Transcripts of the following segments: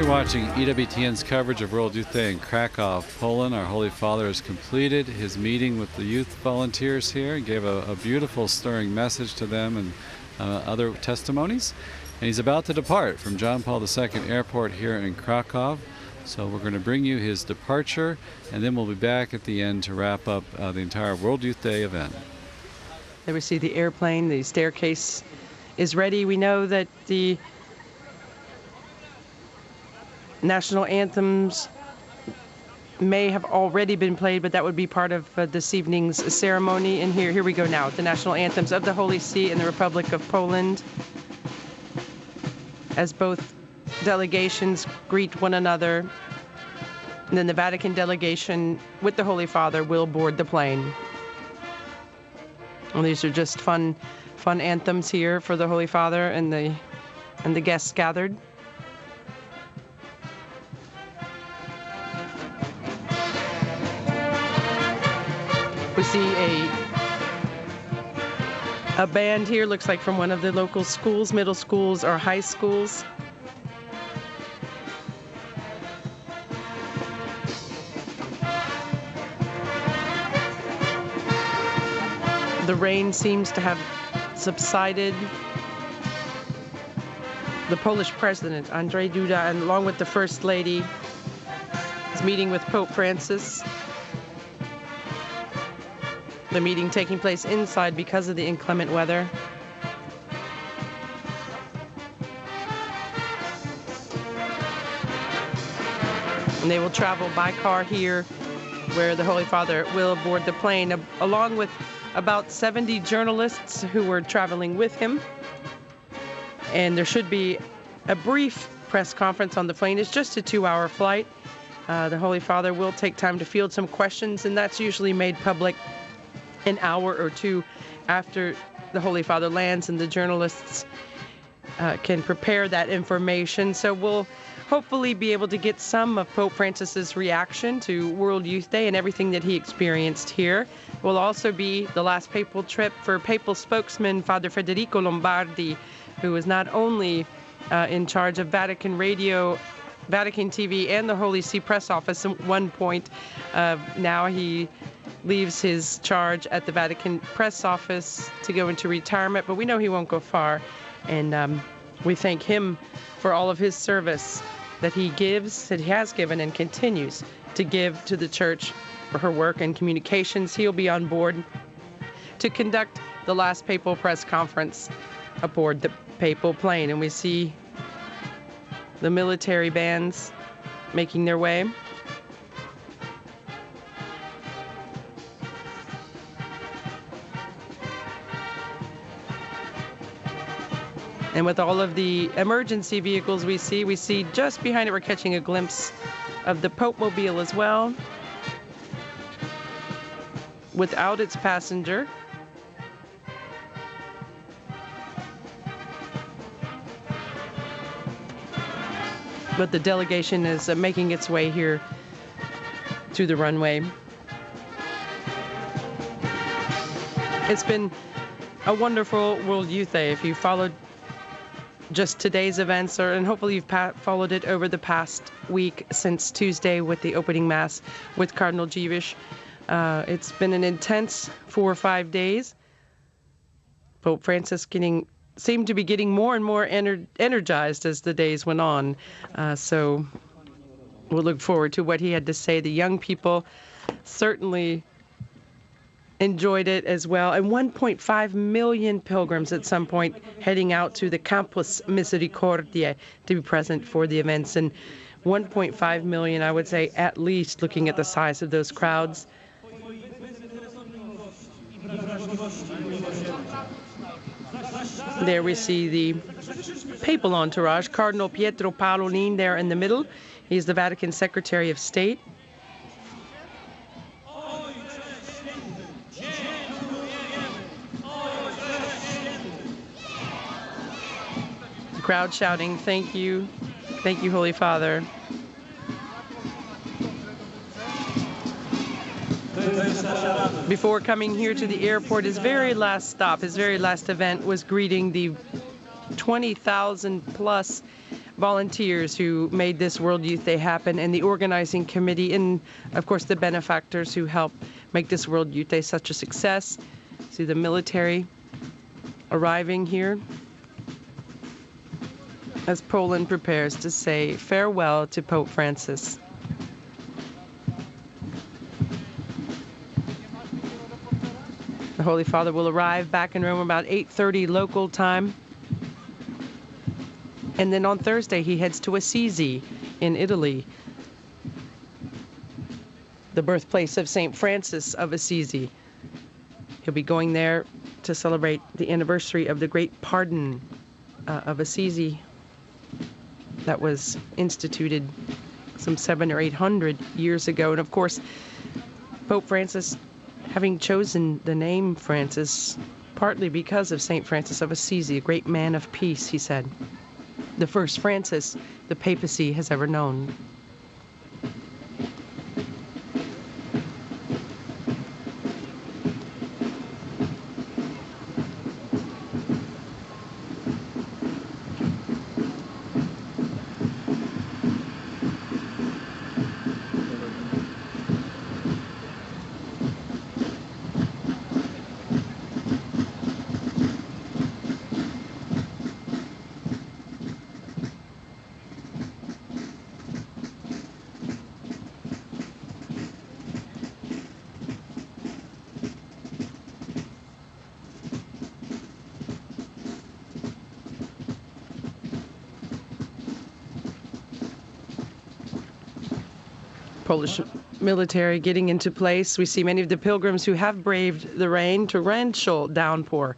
watching EWTN's coverage of World Youth Day in Krakow, Poland. Our Holy Father has completed his meeting with the youth volunteers here and gave a beautiful, stirring message to them and other testimonies. And he's about to depart from John Paul II Airport here in Krakow. So we're going to bring you his departure, and then we'll be back at the end to wrap up the entire World Youth Day event. There we see the airplane. The staircase is ready. We know that the national anthems may have already been played, but that would be part of this evening's ceremony. And here we go now, the national anthems of the Holy See and the Republic of Poland, as both delegations greet one another. And then the Vatican delegation with the Holy Father will board the plane. And these are just fun anthems here for the Holy Father and the guests gathered. We see a band here, looks like from one of the local schools, middle schools or high schools. The rain seems to have subsided. The Polish president, Andrzej Duda, and along with the First Lady, is meeting with Pope Francis. The meeting taking place inside because of the inclement weather. And they will travel by car here, where the Holy Father will board the plane, along with about 70 journalists who were traveling with him. And there should be a brief press conference on the plane. It's just a 2-hour flight. The Holy Father will take time to field some questions, and that's usually made public an hour or two after the Holy Father lands, and the journalists can prepare that information. So we'll hopefully be able to get some of Pope Francis's reaction to World Youth Day and everything that he experienced here. Will also be the last papal trip for papal spokesman Father Federico Lombardi, who is not only in charge of Vatican Radio, Vatican TV, and the Holy See press office at one point. Now he leaves his charge at the Vatican press office to go into retirement, but we know he won't go far. And we thank him for all of his service that he gives, that he has given and continues to give to the church for her work and communications. He'll be on board to conduct the last papal press conference aboard the papal plane. And we see the military bands making their way. And with all of the emergency vehicles we see just behind it, we're catching a glimpse of the Pope Mobile as well, without its passenger. But the delegation is making its way here to the runway. It's been a wonderful World Youth Day. If you followed just today's events, and hopefully you've followed it over the past week since Tuesday with the opening mass with Cardinal Dziwisz. It's been an intense 4 or 5 days. Pope Francis seemed to be getting more and more energized as the days went on. So we'll look forward to what he had to say. The young people certainly enjoyed it as well. And 1.5 million pilgrims at some point heading out to the Campus Misericordiae to be present for the events. And 1.5 million, I would say, at least, looking at the size of those crowds. There we see the papal entourage. Cardinal Pietro Parolin there in the middle. He's the Vatican Secretary of State. The crowd shouting, "Thank you, Holy Father." Before coming here to the airport, his very last stop, his very last event was greeting the 20,000 plus volunteers who made this World Youth Day happen, and the organizing committee, and of course the benefactors who helped make this World Youth Day such a success. See the military arriving here as Poland prepares to say farewell to Pope Francis. The Holy Father will arrive back in Rome about 8:30 local time. And then on Thursday, he heads to Assisi in Italy, the birthplace of St. Francis of Assisi. He'll be going there to celebrate the anniversary of the Great Pardon of Assisi that was instituted some 700 or 800 years ago. And of course, Pope Francis, having chosen the name Francis, partly because of St. Francis of Assisi, a great man of peace, he said. The first Francis the papacy has ever known. Polish military getting into place. We see many of the pilgrims who have braved the rain, torrential downpour,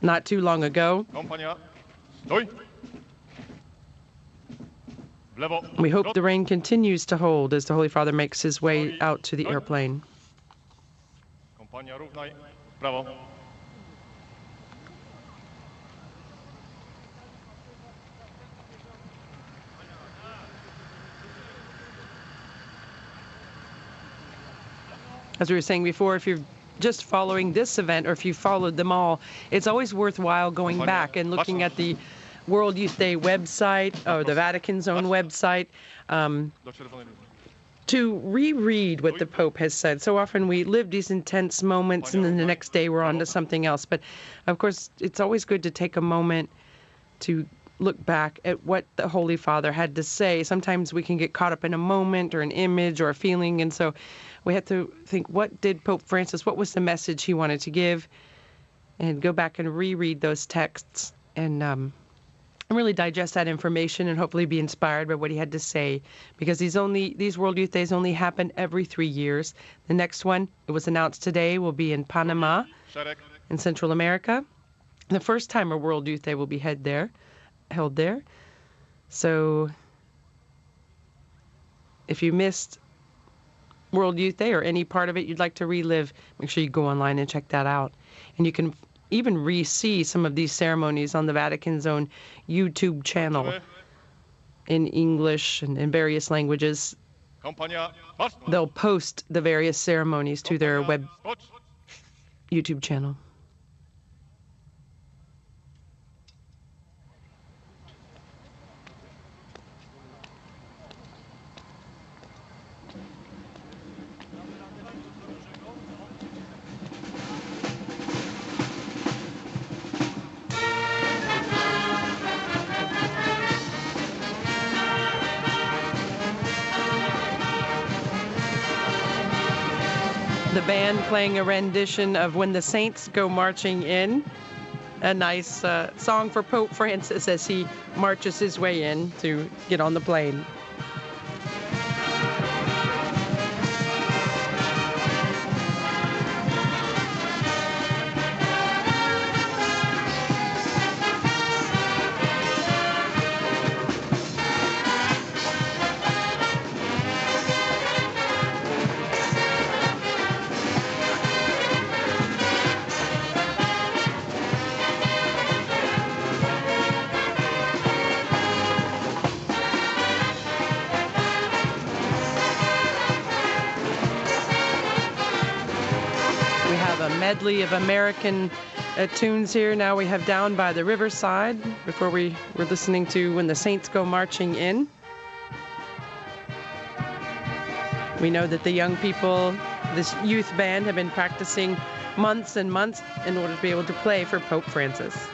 not too long ago. We hope the rain continues to hold as the Holy Father makes his way out to the airplane. As we were saying before, if you're just following this event or if you followed them all, it's always worthwhile going back and looking at the World Youth Day website or the Vatican's own website to reread what the Pope has said. So often we live these intense moments and then the next day we're on to something else. But of course, it's always good to take a moment to look back at what the Holy Father had to say. Sometimes we can get caught up in a moment or an image or a feeling, and so we have to think, what did Pope Francis, what was the message he wanted to give, and go back and reread those texts and really digest that information and hopefully be inspired by what he had to say, because these World Youth Days only happen every 3 years. The next one, it was announced today, will be in Panama in Central America. The first time a World Youth Day will be held there. So if you missed World Youth Day or any part of it you'd like to relive, make sure you go online and check that out. And you can even re-see some of these ceremonies on the Vatican's own YouTube channel in English and in various languages. They'll post the various ceremonies to their web YouTube channel. The band playing a rendition of When the Saints Go Marching In, a nice song for Pope Francis as he marches his way in to get on the plane. Medley of American tunes here. Now we have Down by the Riverside. Before we were listening to When the Saints Go Marching In. We know that the young people, this youth band, have been practicing months and months in order to be able to play for Pope Francis.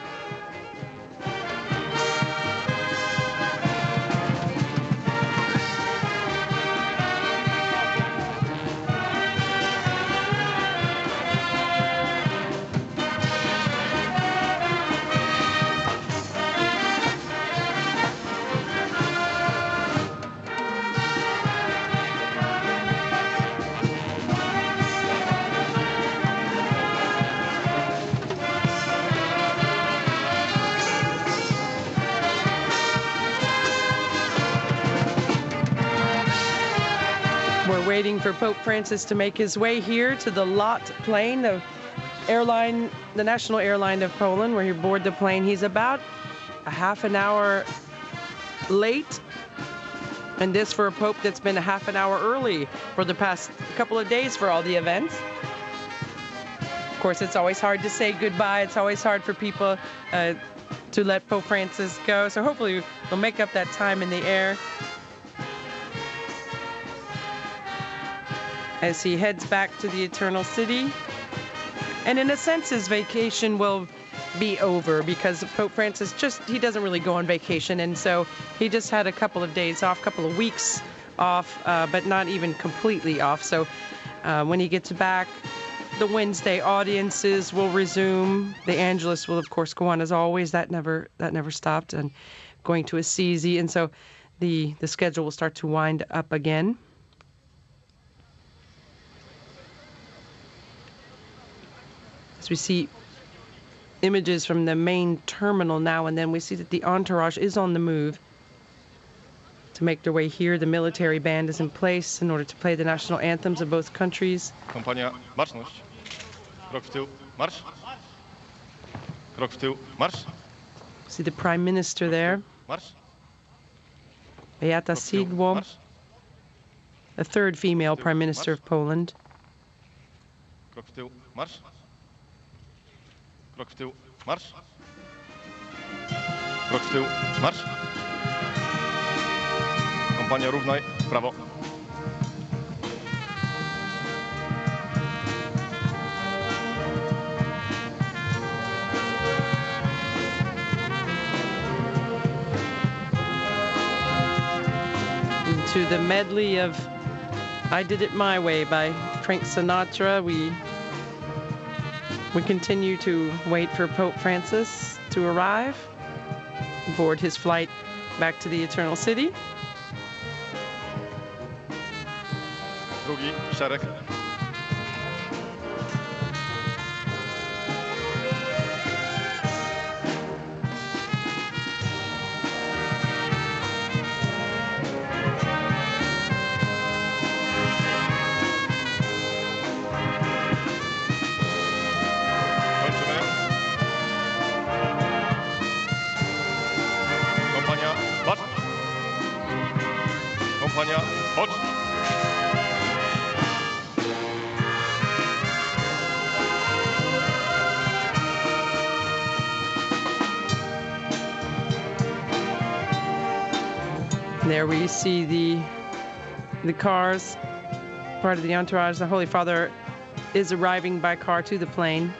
We're waiting for Pope Francis to make his way here to the LOT plane, the national airline of Poland, where he boarded the plane. He's about a half an hour late, and this for a Pope that's been a half an hour early for the past couple of days for all the events. Of course, it's always hard to say goodbye. It's always hard for people to let Pope Francis go. So hopefully we'll make up that time in the air as he heads back to the Eternal City. And in a sense, his vacation will be over because Pope Francis he doesn't really go on vacation. And so he just had a couple of days off, couple of weeks off, but not even completely off. So when he gets back, the Wednesday audiences will resume. The Angelus will, of course, go on as always. That never stopped. And going to Assisi. And so the schedule will start to wind up again. As we see images from the main terminal now and then, we see that the entourage is on the move to make their way here. The military band is in place in order to play the national anthems of both countries. Kompania, baczność. Krok w tył, marsz. Krok w tył, marsz. See the Prime Minister there. Marsz. Beata Szydło, the third female Prime Minister of Poland. Krok w tył, marsz. Krok w tył, marsz. Krok w tył, marsz. Kompania, równaj, w prawo. To the medley of I Did It My Way by Frank Sinatra, we continue to wait for Pope Francis to arrive, board his flight back to the Eternal City. Drugi szereg. Kompania, chodź! There we see the cars, part of the entourage. The Holy Father is arriving by car to the plane,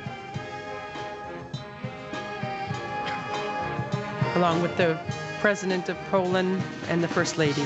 along with the President of Poland and the First Lady.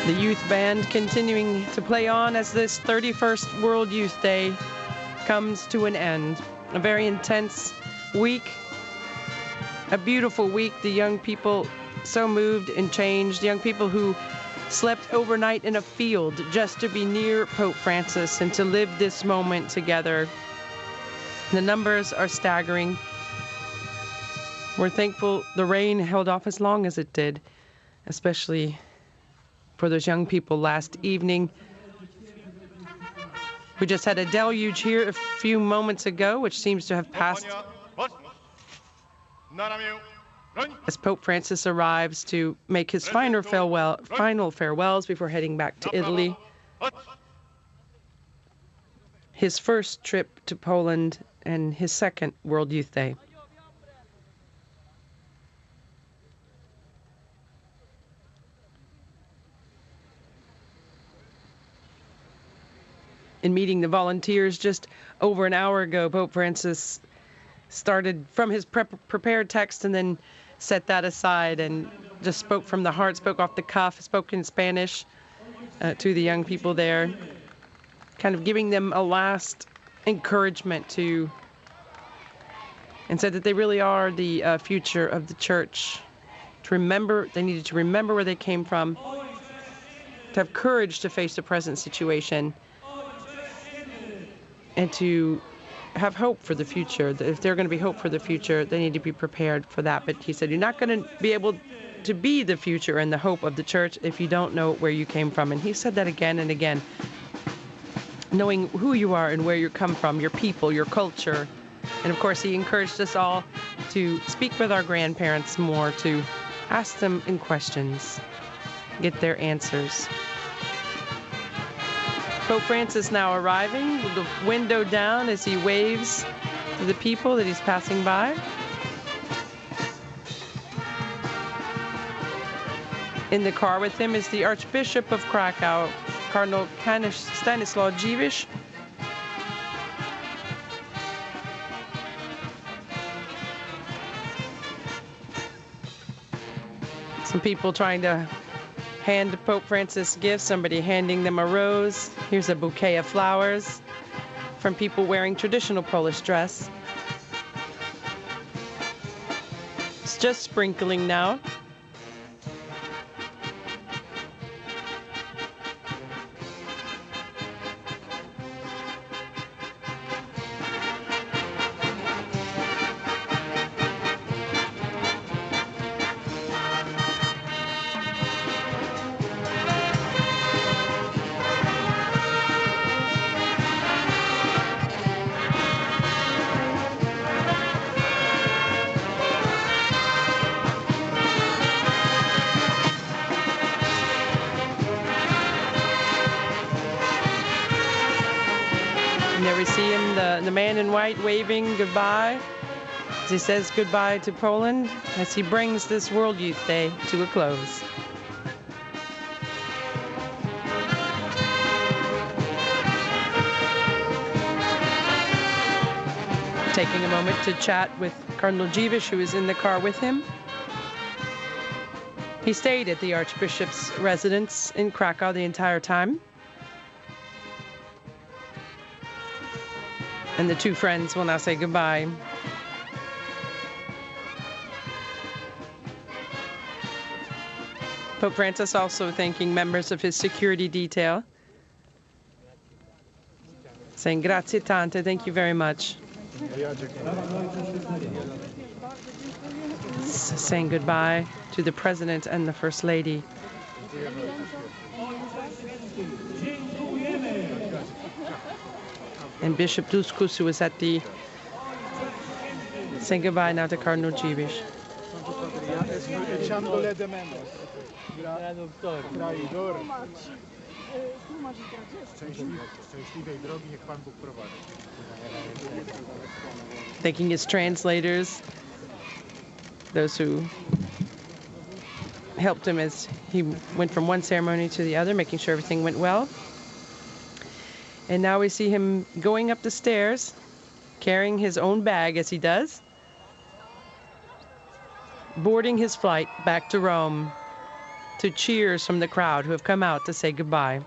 The youth band continuing to play on as this 31st World Youth Day comes to an end. A very intense week, a beautiful week. The young people so moved and changed. Young people who slept overnight in a field just to be near Pope Francis and to live this moment together. The numbers are staggering. We're thankful the rain held off as long as it did, especially for those young people last evening. We just had a deluge here a few moments ago, which seems to have passed as Pope Francis arrives to make his final farewells before heading back to Italy. His first trip to Poland and his second World Youth Day. In meeting the volunteers just over an hour ago, Pope Francis started from his prepared text and then set that aside and just spoke from the heart, spoke off the cuff, spoke in Spanish to the young people there, kind of giving them a last encouragement and said that they really are the future of the church. To remember, they needed to remember where they came from, to have courage to face the present situation, and to have hope for the future. If they're going to be hope for the future, they need to be prepared for that. But he said, you're not going to be able to be the future and the hope of the church if you don't know where you came from. And he said that again and again. Knowing who you are and where you come from, your people, your culture. And of course, he encouraged us all to speak with our grandparents more, to ask them in questions, get their answers. Pope Francis now arriving with the window down as he waves to the people that he's passing by. In the car with him is the Archbishop of Krakow, Cardinal Stanislaw Dziwisz. Some people trying to hand Pope Francis gifts, somebody handing them a rose. Here's a bouquet of flowers from people wearing traditional Polish dress. It's just sprinkling now. There we see him, the man in white, waving goodbye as he says goodbye to Poland as he brings this World Youth Day to a close. Taking a moment to chat with Cardinal Dziwisz, who is in the car with him. He stayed at the Archbishop's residence in Krakow the entire time. And the two friends will now say goodbye. Pope Francis also thanking members of his security detail, saying grazie tante, thank you very much. Saying goodbye to the President and the First Lady. And Bishop Duskus, who was at the, saying goodbye now to Cardinal Dziwisz. Thanking his translators, those who helped him as he went from one ceremony to the other, making sure everything went well. And now we see him going up the stairs, carrying his own bag as he does, boarding his flight back to Rome. to cheers from the crowd who have come out to say goodbye.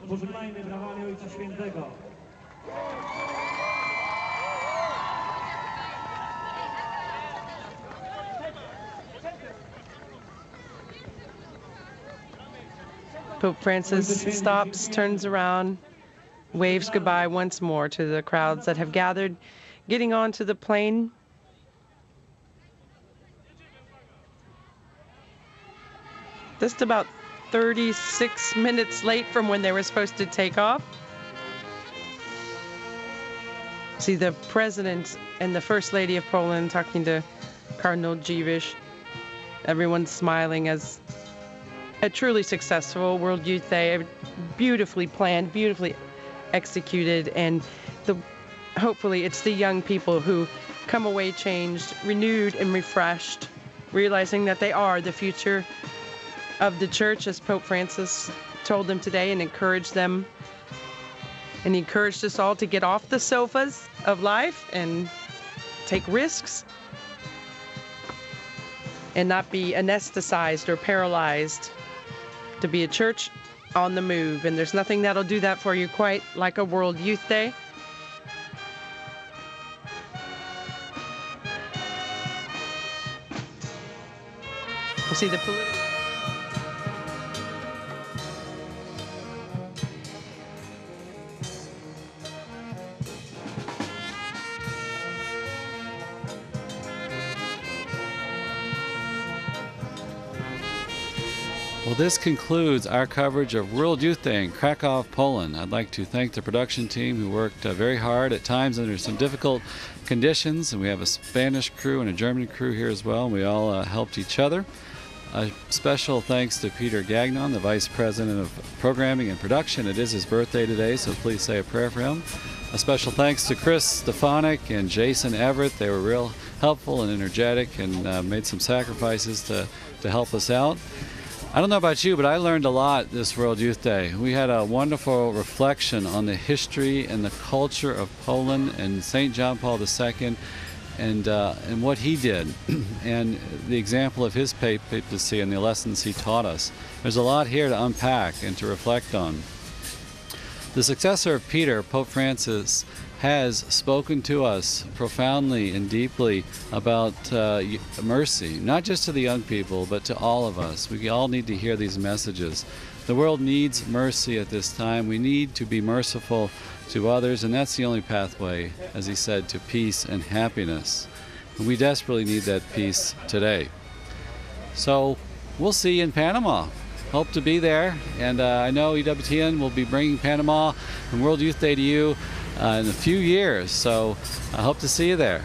Pożegnajmy brawami Ojca Świętego. Pope Francis stops, turns around, waves goodbye once more to the crowds that have gathered, getting onto the plane. Just about 36 minutes late from when they were supposed to take off. See the President and the First Lady of Poland talking to Cardinal Dziwisz. Everyone's smiling as a truly successful World Youth Day, beautifully planned, beautifully executed, and hopefully it's the young people who come away changed, renewed and refreshed, realizing that they are the future of the church, as Pope Francis told them today, and encouraged them. And he encouraged us all to get off the sofas of life and take risks and not be anesthetized or paralyzed, to be a church on the move. And there's nothing that'll do that for you quite like a World Youth Day. We'll see the political. Well, this concludes our coverage of World Youth Day in Krakow, Poland. I'd like to thank the production team who worked very hard, at times under some difficult conditions, and we have a Spanish crew and a German crew here as well, and we all helped each other. A special thanks to Peter Gagnon, the Vice President of Programming and Production. It is his birthday today, so please say a prayer for him. A special thanks to Chris Stefanik and Jason Everett. They were real helpful and energetic and made some sacrifices to help us out. I don't know about you, but I learned a lot this World Youth Day. We had a wonderful reflection on the history and the culture of Poland and St. John Paul II and what he did and the example of his papacy and the lessons he taught us. There's a lot here to unpack and to reflect on. The successor of Peter, Pope Francis, has spoken to us profoundly and deeply about mercy, not just to the young people, but to all of us. We all need to hear these messages. The world needs mercy at this time. We need to be merciful to others, and that's the only pathway, as he said, to peace and happiness. And we desperately need that peace today. So we'll see you in Panama. Hope to be there, and I know EWTN will be bringing Panama and World Youth Day to you in a few years, so I hope to see you there.